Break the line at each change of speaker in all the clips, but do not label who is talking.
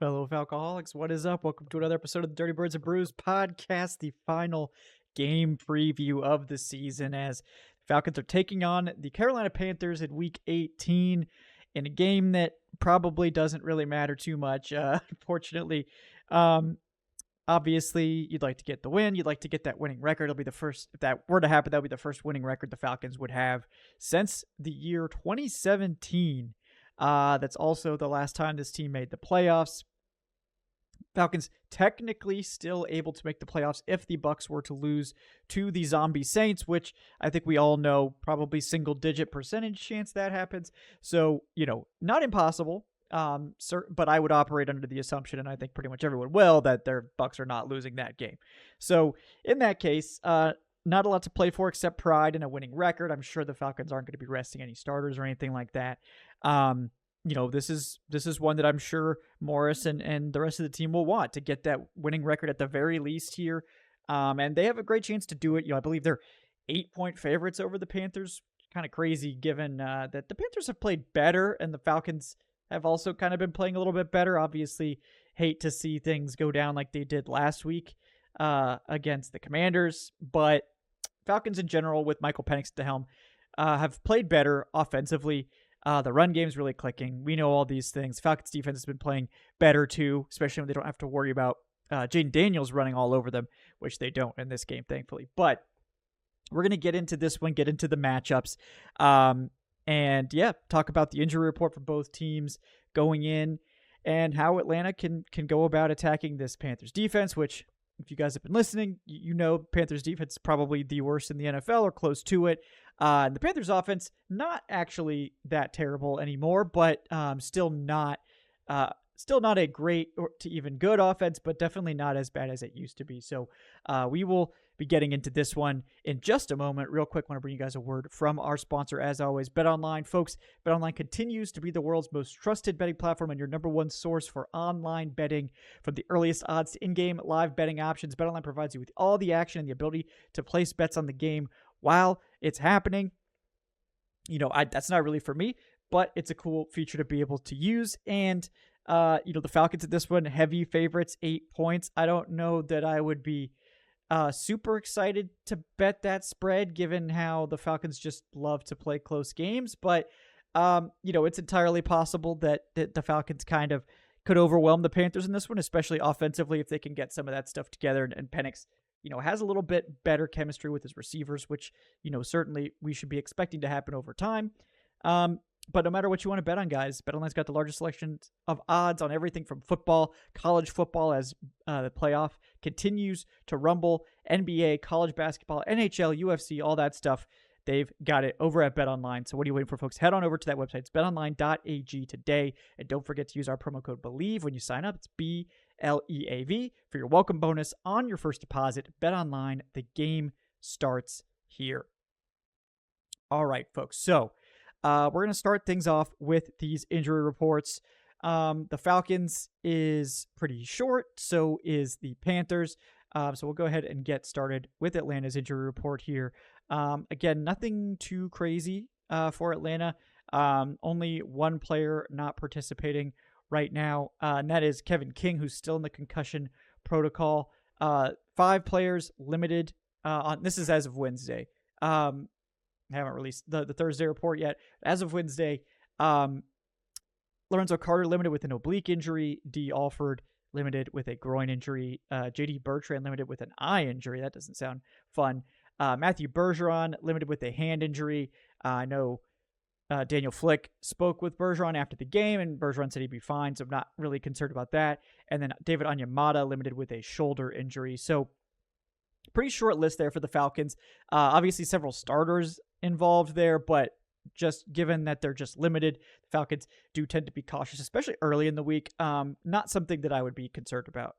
Fellow Falcoholics, what is up? Welcome to another episode of the Dirty Birds and Brews podcast, the final game preview of the season as Falcons are taking on the Carolina Panthers in Week 18 in a game that probably doesn't really matter too much, unfortunately. Obviously, you'd like to get the win. You'd like to get that winning record. It'll be the first, if that were to happen, that would be the first winning record the Falcons would have since the year 2017. That's also the last time this team made the playoffs. Falcons technically still able to make the playoffs if the Bucs were to lose to the Zombie Saints, which I think we all know probably single-digit percentage chance that happens. So, not impossible. But I would operate under the assumption, and I think pretty much everyone will, that their Bucs are not losing that game. So in that case, not a lot to play for except pride and a winning record. I'm sure the Falcons aren't going to be resting any starters or anything like that. This is one that I'm sure Morris and the rest of the team will want to get that winning record at the very least here. And they have a great chance to do it. I believe they're 8-point favorites over the Panthers. Kind of crazy given that the Panthers have played better and the Falcons have also kind of been playing a little bit better. Obviously, hate to see things go down like they did last week against the Commanders. But Falcons in general, with Michael Penix at the helm, have played better offensively. The run game's really clicking. We know all these things. Falcons defense has been playing better too, especially when they don't have to worry about Jaden Daniels running all over them, which they don't in this game, thankfully. But we're going to get into this one, get into the matchups. Talk about the injury report for both teams going in and how Atlanta can go about attacking this Panthers defense, which, if you guys have been listening, you know Panthers defense is probably the worst in the NFL or close to it. And the Panthers offense, not actually that terrible anymore, but still not a great or to even good offense, but definitely not as bad as it used to be. So we will be getting into this one in just a moment. Real quick, want to bring you guys a word from our sponsor, as always, BetOnline. Folks, BetOnline continues to be the world's most trusted betting platform and your number one source for online betting. From the earliest odds to in-game live betting options, BetOnline provides you with all the action and the ability to place bets on the game while it's happening. That's not really for me, but it's a cool feature to be able to use. And the Falcons at this one, heavy favorites, 8 points. I don't know that I would be super excited to bet that spread, given how the Falcons just love to play close games. But, it's entirely possible that the Falcons kind of could overwhelm the Panthers in this one, especially offensively, if they can get some of that stuff together. And Penix, has a little bit better chemistry with his receivers, which, certainly we should be expecting to happen over time. But no matter what you want to bet on, guys, BetOnline's got the largest selection of odds on everything from football, college football as the playoff continues to rumble, NBA, college basketball, NHL, UFC, all that stuff. They've got it over at BetOnline. So what are you waiting for, folks? Head on over to that website. It's betonline.ag today. And don't forget to use our promo code BELIEVE when you sign up. It's BLEAV for your welcome bonus on your first deposit. BetOnline, the game starts here. All right, folks. So we're going to start things off with these injury reports. The Falcons is pretty short, so is the Panthers. So we'll go ahead and get started with Atlanta's injury report here. Again, nothing too crazy for Atlanta. Only one player not participating right now, and that is Kevin King, who's still in the concussion protocol. 5 players limited. This is as of Wednesday. I haven't released the Thursday report yet. As of Wednesday, Lorenzo Carter limited with an oblique injury. D. Alford limited with a groin injury. J.D. Bertrand limited with an eye injury. That doesn't sound fun. Matthew Bergeron limited with a hand injury. I know Daniel Flick spoke with Bergeron after the game, and Bergeron said he'd be fine, so I'm not really concerned about that. And then David Onyemata limited with a shoulder injury. So pretty short list there for the Falcons. Obviously, several starters involved there, but just given that they're just limited, the Falcons do tend to be cautious, especially early in the week. Not something that I would be concerned about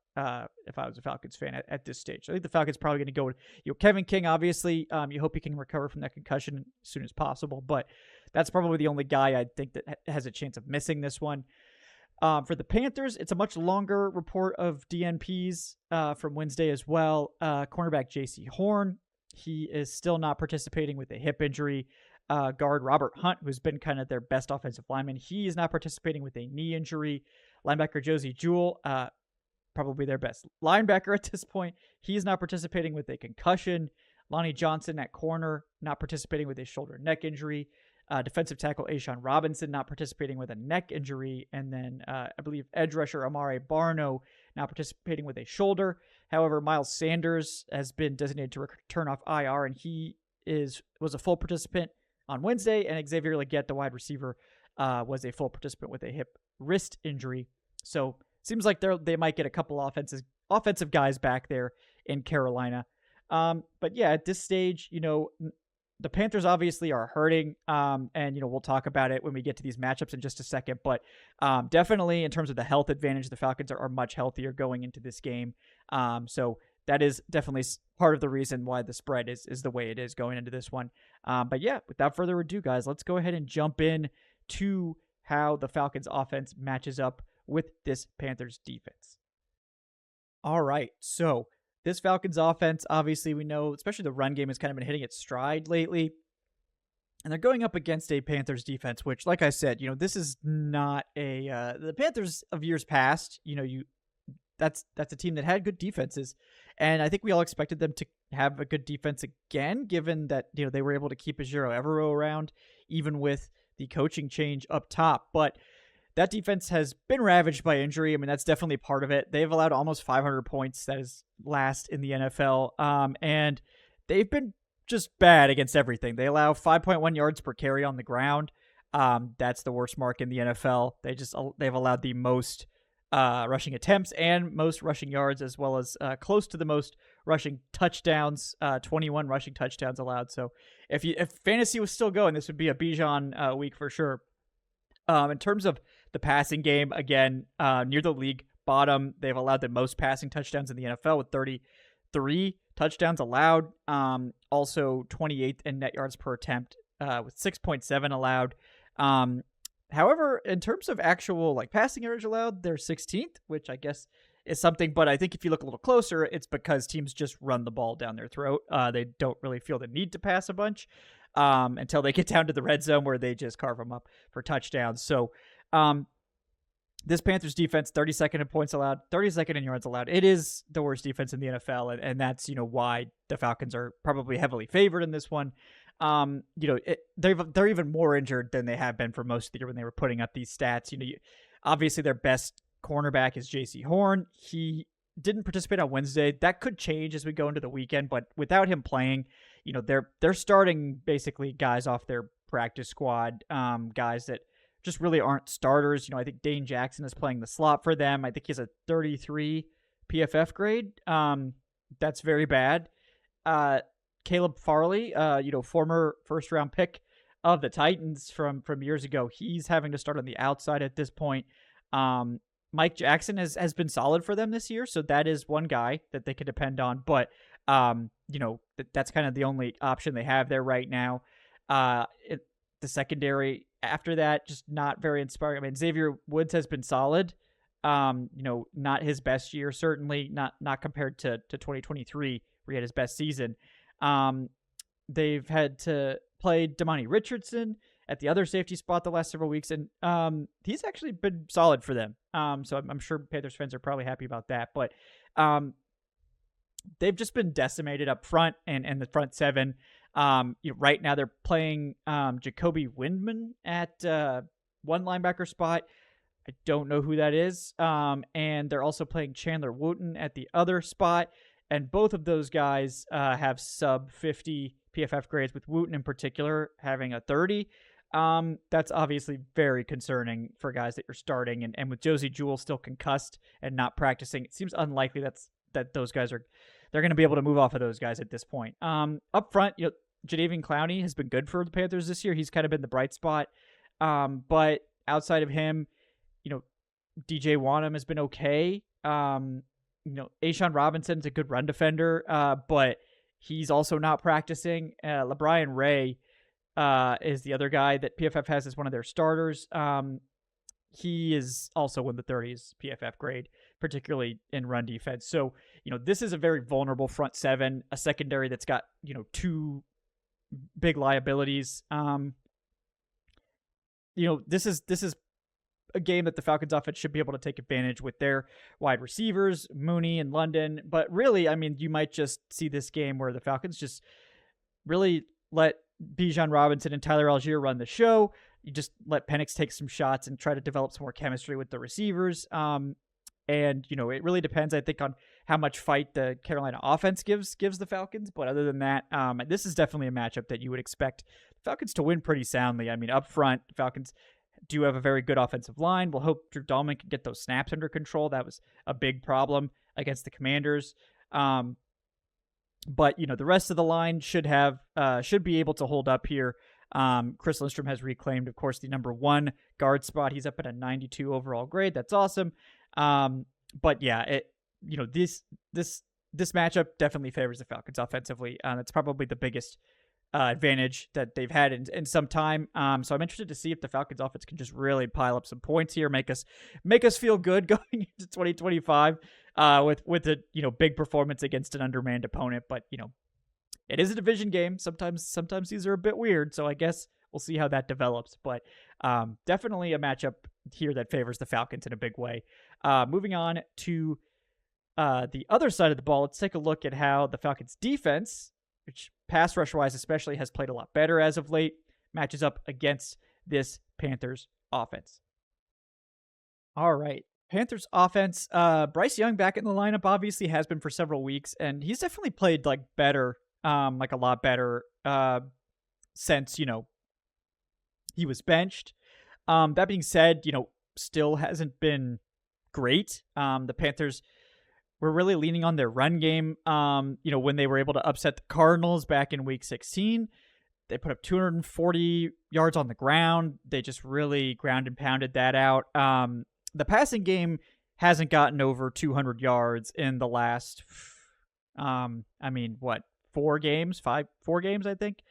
if I was a Falcons fan at this stage. I think the Falcons probably going to go with Kevin King, obviously. You hope he can recover from that concussion as soon as possible, but that's probably the only guy I think that has a chance of missing this one. For the Panthers, it's a much longer report of DNPs from Wednesday as well. Cornerback J.C. Horn, he is still not participating with a hip injury. guard Robert Hunt, who's been kind of their best offensive lineman. He is not participating with a knee injury. Linebacker Josie Jewell, probably their best linebacker at this point. He's not participating with a concussion. Lonnie Johnson at corner, not participating with a shoulder neck injury. Defensive tackle Ashawn Robinson not participating with a neck injury. And then I believe edge rusher Amare Barno not participating with a shoulder. However, Miles Sanders has been designated to return off IR, and he was a full participant on Wednesday. And Xavier Legette, the wide receiver, was a full participant with a hip wrist injury. So seems like they might get a couple offensive guys back there in Carolina. But yeah, at this stage, the Panthers obviously are hurting, and we'll talk about it when we get to these matchups in just a second. But definitely in terms of the health advantage, the Falcons are much healthier going into this game. So that is definitely part of the reason why the spread is the way it is going into this one. But yeah, without further ado, guys, let's go ahead and jump in to how the Falcons offense matches up with this Panthers defense. All right, so this Falcons offense, obviously we know, especially the run game has kind of been hitting its stride lately. And they're going up against a Panthers defense, which, like I said, this is not the Panthers of years past. That's a team that had good defenses. And I think we all expected them to have a good defense again, given that, they were able to keep Ejiro Evero around, even with the coaching change up top. But that defense has been ravaged by injury. I mean, that's definitely part of it. They've allowed almost 500 points. That is last in the NFL. And they've been just bad against everything. They allow 5.1 yards per carry on the ground. That's the worst mark in the NFL. They've allowed the most rushing attempts and most rushing yards, as well as close to the most rushing touchdowns, 21 rushing touchdowns allowed. So if fantasy was still going, this would be a Bijan week for sure. In terms of the passing game, again, near the league bottom, they've allowed the most passing touchdowns in the NFL with 33 touchdowns allowed. Also 28th in net yards per attempt with 6.7 allowed. However, in terms of actual passing yards allowed, they're 16th, which I guess is something. But I think if you look a little closer, it's because teams just run the ball down their throat. They don't really feel the need to pass a bunch until they get down to the red zone where they just carve them up for touchdowns. So this Panthers defense, 32nd in points allowed, 32nd in yards allowed. It is the worst defense in the NFL, and that's why the Falcons are probably heavily favored in this one. They're even more injured than they have been for most of the year when they were putting up these stats. Obviously their best cornerback is J.C. Horn. He didn't participate on Wednesday. That could change as we go into the weekend, but without him playing, they're starting basically guys off their practice squad, guys that just really aren't starters. I think Dane Jackson is playing the slot for them. I think he has a 33 PFF grade. That's very bad. Caleb Farley, former first-round pick of the Titans from years ago, he's having to start on the outside at this point. Mike Jackson has been solid for them this year, so that is one guy that they could depend on. But, that's kind of the only option they have there right now. The secondary after that, just not very inspiring. I mean, Xavier Woods has been solid. Not his best year, certainly not compared to 2023, where he had his best season. They've had to play Damani Richardson at the other safety spot the last several weeks, and he's actually been solid for them. So I'm sure Panthers fans are probably happy about that. But they've just been decimated up front and the front seven. Right now they're playing Jacoby Windman at one linebacker spot. I don't know who that is. And they're also playing Chandler Wooten at the other spot. And both of those guys have sub 50 PFF grades, with Wooten in particular having a 30. That's obviously very concerning for guys that you're starting. And with Josie Jewell still concussed and not practicing, it seems unlikely that those guys they're going to be able to move off of those guys at this point. Up front, Jadeveon Clowney has been good for the Panthers this year. He's kind of been the bright spot. But outside of him, DJ Wanham has been okay. Ashawn Robinson's a good run defender, but he's also not practicing. LeBrian Ray is the other guy that PFF has as one of their starters. He is also in the 30s PFF grade, particularly in run defense. So, this is a very vulnerable front seven, a secondary that's got, two big liabilities. This is a game that the Falcons offense should be able to take advantage with their wide receivers, Mooney and London. But really, I mean, you might just see this game where the Falcons just really let Bijan Robinson and Tyler Algier run the show. You just let Penix take some shots and try to develop some more chemistry with the receivers. And it really depends, I think, on how much fight the Carolina offense gives the Falcons. But other than that, this is definitely a matchup that you would expect the Falcons to win pretty soundly. I mean, up front, the Falcons do have a very good offensive line. We'll hope Drew Dalman can get those snaps under control. That was a big problem against the Commanders. But the rest of the line should be able to hold up here. Chris Lindstrom has reclaimed, of course, the number 1 guard spot. He's up at a 92 overall grade. That's awesome. But yeah, this matchup definitely favors the Falcons offensively. That's probably the biggest advantage that they've had in some time. So I'm interested to see if the Falcons offense can just really pile up some points here, make us feel good going into 2025 with a big performance against an undermanned opponent. But it is a division game. Sometimes these are a bit weird. So I guess we'll see how that develops. But definitely a matchup here that favors the Falcons in a big way. Moving on to the other side of the ball, let's take a look at how the Falcons defense, which pass rush wise especially has played a lot better as of late, matches up against this Panthers offense. All right. Panthers offense, Bryce Young back in the lineup obviously has been for several weeks, and he's definitely played better, a lot better since, he was benched. That being said, still hasn't been great. The Panthers were really leaning on their run game. When they were able to upset the Cardinals back in week 16, they put up 240 yards on the ground. They just really ground and pounded that out. The passing game hasn't gotten over 200 yards in the last, 4 games, I think.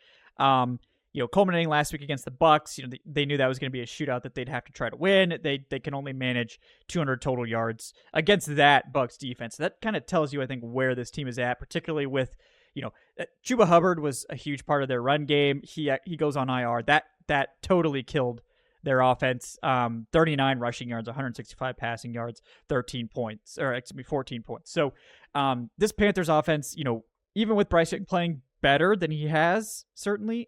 Culminating last week against the Bucks, they knew that was going to be a shootout that they'd have to try to win. They can only manage 200 total yards against that Bucks defense. That kind of tells you, I think, where this team is at, particularly with, Chuba Hubbard was a huge part of their run game. He goes on IR. That totally killed their offense. 39 rushing yards, 165 passing yards, 14 points. So this Panthers offense, even with Bryce Young playing better than he has, certainly,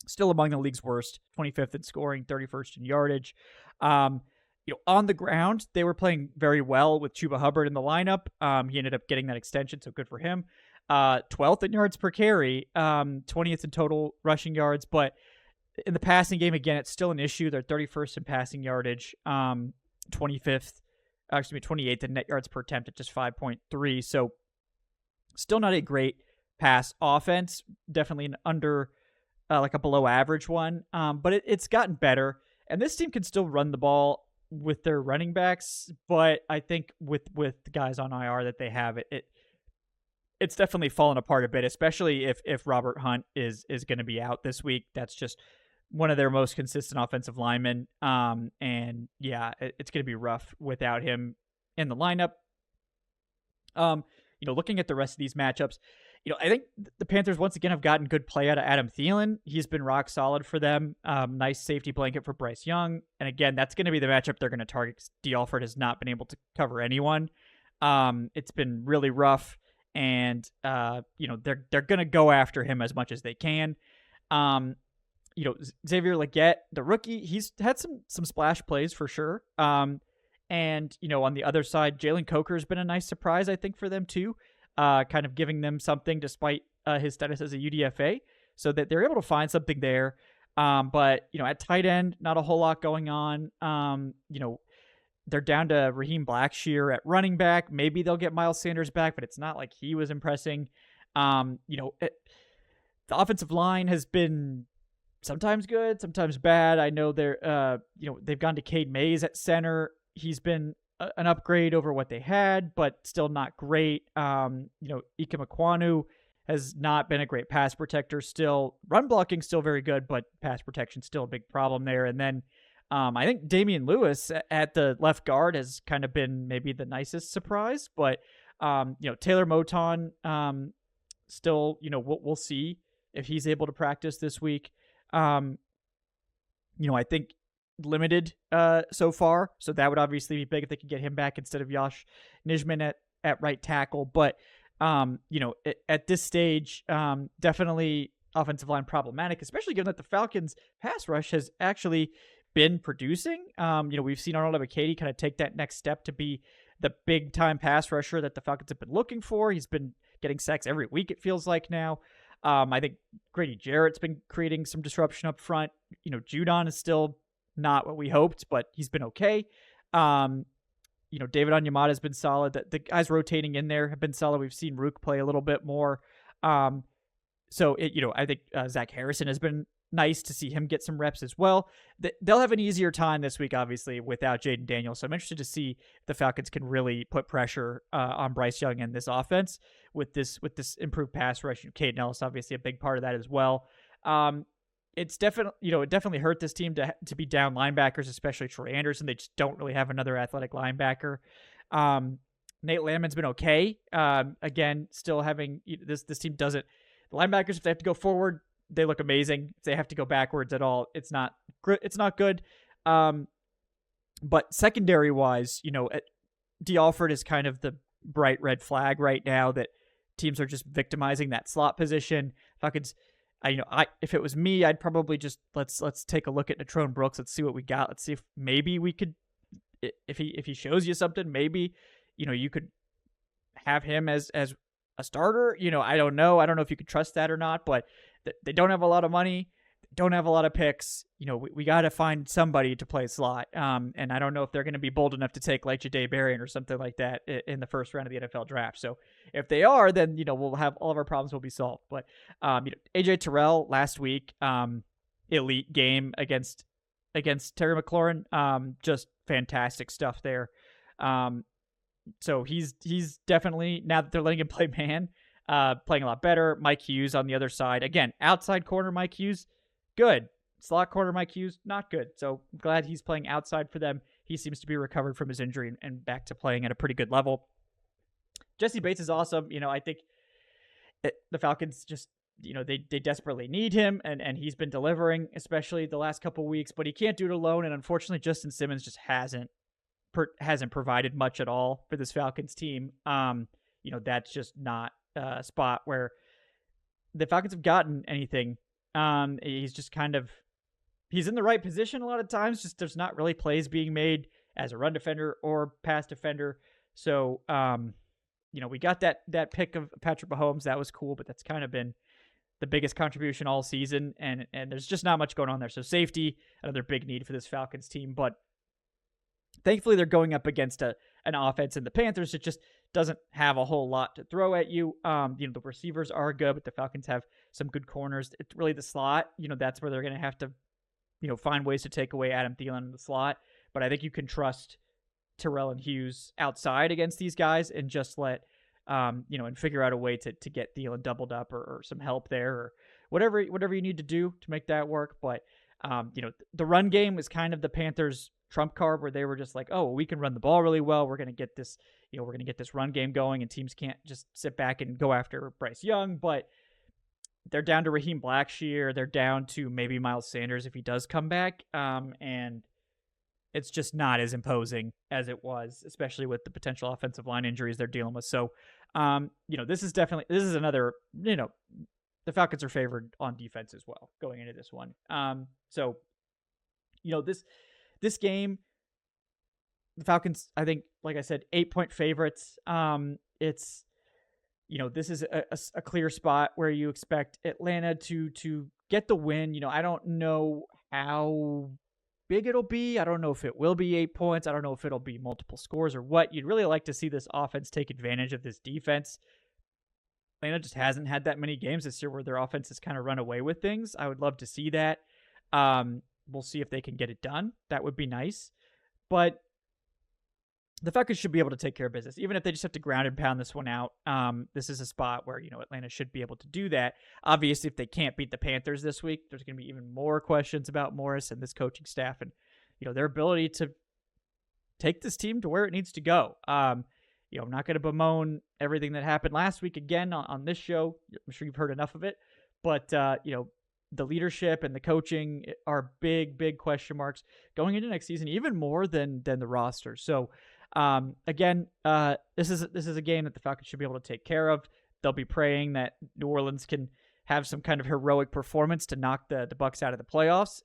still among the league's worst, 25th in scoring, 31st in yardage. On the ground, they were playing very well with Chuba Hubbard in the lineup. He ended up getting that extension, so good for him. 12th in yards per carry, 20th in total rushing yards, but in the passing game, again, it's still an issue. They're 31st in passing yardage, 28th in net yards per attempt at just 5.3. So still not a great pass offense, definitely an under, a below average one. But it's gotten better, and this team can still run the ball with their running backs. But I think with the guys on IR that they have, it's definitely fallen apart a bit, especially if Robert Hunt is going to be out this week. That's just one of their most consistent offensive linemen. And yeah, it's going to be rough without him in the lineup. Looking at the rest of these matchups, I think the Panthers once again have gotten good play out of Adam Thielen. He's been rock solid for them. Nice safety blanket for Bryce Young. And again, that's going to be the matchup they're going to target. D. Alford has not been able to cover anyone. It's been really rough, and they're going to go after him as much as they can. Xavier Legette, the rookie, he's had some splash plays for sure. And on the other side, Jalen Coker has been a nice surprise, I think, for them too. Kind of giving them something despite his status as a UDFA, so that they're able to find something there. But at tight end, not a whole lot going on. They're down to Raheem Blackshear at running back. Maybe they'll get Miles Sanders back, but it's not like he was impressing. The offensive line has been sometimes good, sometimes bad. I know they've gone to Cade Mays at center. He's been an upgrade over what they had, but still not great. Ike Mekwonu has not been a great pass protector. Still, run blocking still very good, but pass protection still a big problem there. And then I think Damian Lewis at the left guard has kind of been maybe the nicest surprise, but Taylor Moton still, we'll see if he's able to practice this week. I think limited so far, so that would obviously be big if they could get him back instead of Josh Nijman at right tackle. But at this stage, definitely offensive line problematic, especially given that the Falcons pass rush has actually been producing. We've seen Arnold Ebiketie kind of take that next step to be the big time pass rusher that the Falcons have been looking for. He's been getting sacks every week, it feels like now. I think Grady Jarrett's been creating some disruption up front. Judon is still not what we hoped, but he's been okay. David Onyemata has been solid. The guys rotating in there have been solid. We've seen Rook play a little bit more. I think Zach Harrison has been nice to see him get some reps as well. They'll have an easier time this week, obviously, without Jaden Daniels. So I'm interested to see if the Falcons can really put pressure on Bryce Young and this offense with this improved pass rush. Caden Ellis, obviously, a big part of that as well. It's definitely, it definitely hurt this team to be down linebackers, especially Troy Anderson. They just don't really have another athletic linebacker. Nate Landman's been okay. Again, still having this team doesn't. The linebackers, if they have to go forward, they look amazing. If they have to go backwards at all, it's not good. But secondary wise, D. Alford is kind of the bright red flag right now that teams are just victimizing that slot position. Falcons, if it was me, I'd probably just let's take a look at Natrone Brooks. Let's see what we got. Let's see if maybe we could, if he shows you something, maybe you could have him as a starter. I don't know. I don't know if you could trust that or not, but they don't have a lot of money, don't have a lot of picks. We got to find somebody to play slot. And I don't know if they're going to be bold enough to take like Jadae Barron or something like that in the first round of the NFL draft. So if they are, then, we'll have all of our problems will be solved. But, AJ Terrell last week, elite game against Terry McLaurin. Just fantastic stuff there. So he's definitely, now that they're letting him play man, playing a lot better. Mike Hughes on the other side. Again, outside corner Mike Hughes, good. Slot corner Mike Hughes, not good. So I'm glad he's playing outside for them. He seems to be recovered from his injury and back to playing at a pretty good level. Jesse Bates is awesome. I think the Falcons just, they desperately need him, and he's been delivering, especially the last couple weeks, but he can't do it alone. And unfortunately, Justin Simmons just hasn't provided much at all for this Falcons team. That's just not a spot where the Falcons have gotten anything. He's just he's in the right position a lot of times. Just there's not really plays being made as a run defender or pass defender. So, we got that pick of Patrick Mahomes. That was cool, but that's kind of been the biggest contribution all season. And there's just not much going on there. So safety, another big need for this Falcons team. But thankfully, they're going up against an offense in the Panthers that just doesn't have a whole lot to throw at you. The receivers are good, but the Falcons have some good corners. It's really the slot. That's where they're going to have to, find ways to take away Adam Thielen in the slot. But I think you can trust Terrell and Hughes outside against these guys and just let, and figure out a way to get Thielen doubled up or some help there or whatever you need to do to make that work. But, the run game was kind of the Panthers' trump card where they were just like, oh, well, we can run the ball really well. We're going to get this, we're going to get this run game going, and teams can't just sit back and go after Bryce Young. But they're down to Raheem Blackshear. They're down to maybe Miles Sanders if he does come back. And it's just not as imposing as it was, especially with the potential offensive line injuries they're dealing with. So, this is another, the Falcons are favored on defense as well going into this one. This game, the Falcons, I think, like I said, 8-point favorites. It's, this is a clear spot where you expect Atlanta to get the win. I don't know how big it'll be. I don't know if it will be 8 points. I don't know if it'll be multiple scores or what. You'd really like to see this offense take advantage of this defense. Atlanta just hasn't had that many games this year where their offense has kind of run away with things. I would love to see that. We'll see if they can get it done. That would be nice. But the Falcons should be able to take care of business, even if they just have to ground and pound this one out. This is a spot where, Atlanta should be able to do that. Obviously, if they can't beat the Panthers this week, there's going to be even more questions about Morris and this coaching staff and, their ability to take this team to where it needs to go. I'm not going to bemoan everything that happened last week again on this show. I'm sure you've heard enough of it. But the leadership and the coaching are big question marks going into next season, even more than the roster. So again, this is a game that the Falcons should be able to take care of. They'll be praying that New Orleans can have some kind of heroic performance to knock the Bucs out of the playoffs.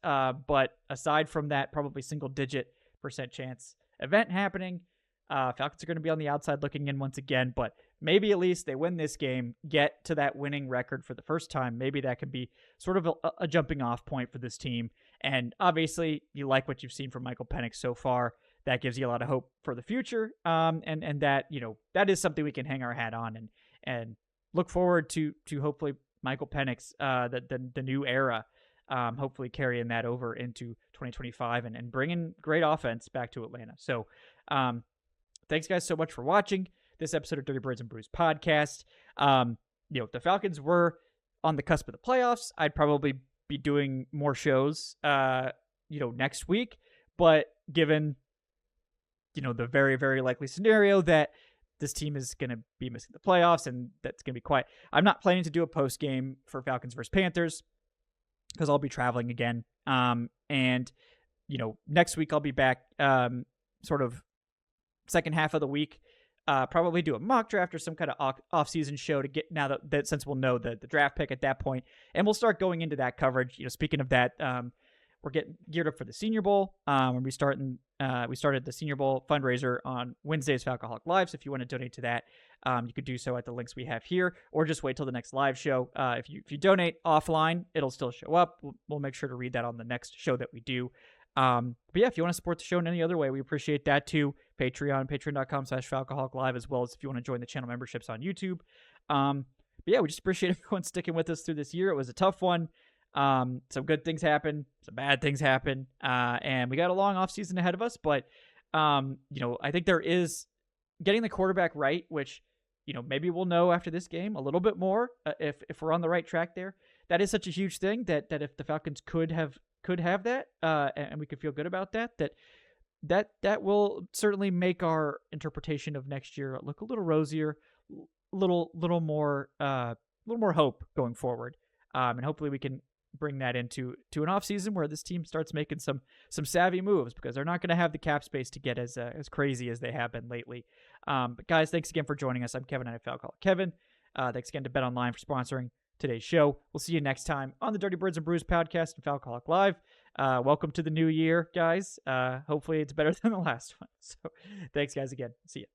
But aside from that, probably single-digit % chance event happening, Falcons are going to be on the outside looking in once again. But maybe at least they win this game, get to that winning record for the first time. Maybe that could be sort of a jumping-off point for this team. And obviously, you like what you've seen from Michael Penix so far. That gives you a lot of hope for the future. And that, that is something we can hang our hat on and look forward to hopefully Michael Penix, the new era, hopefully carrying that over into 2025 and bringing great offense back to Atlanta. So thanks, guys, so much for watching this episode of Dirty Birds and Brews podcast. If the Falcons were on the cusp of the playoffs, I'd probably be doing more shows, next week. But given, the very, very likely scenario that this team is going to be missing the playoffs, and that's going to be quiet. I'm not planning to do a post game for Falcons versus Panthers because I'll be traveling again. And next week I'll be back, sort of second half of the week. Probably do a mock draft or some kind of off-season show to get now that since we'll know the draft pick at that point, and we'll start going into that coverage. Speaking of that, we're getting geared up for the Senior Bowl. We started the Senior Bowl fundraiser on Wednesdays, Falcoholic Live. So if you want to donate to that, you could do so at the links we have here, or just wait till the next live show. If you donate offline, it'll still show up. We'll make sure to read that on the next show that we do. But yeah, if you want to support the show in any other way, we appreciate that too. patreon.com/Falcoholic Live, as well as if you want to join the channel memberships on YouTube. But yeah, we just appreciate everyone sticking with us through this year. It was a tough one. Some good things happen, some bad things happen, and we got a long off season ahead of us. But I think there is getting the quarterback right, which maybe we'll know after this game a little bit more if we're on the right track there. That is such a huge thing that if the Falcons could have that, and we could feel good about that will certainly make our interpretation of next year look a little rosier, little more hope going forward, and hopefully we can bring that into an offseason where this team starts making some savvy moves, because they're not going to have the cap space to get as crazy as they have been lately. But guys, thanks again for joining us. I'm Kevin at Falcon Kevin. Thanks again to BetOnline for sponsoring today's show. We'll see you next time on the Dirty Birds and Brews podcast and Falcoholic Live. Welcome to the new year, guys. Hopefully it's better than the last one. So thanks, guys, again. See ya.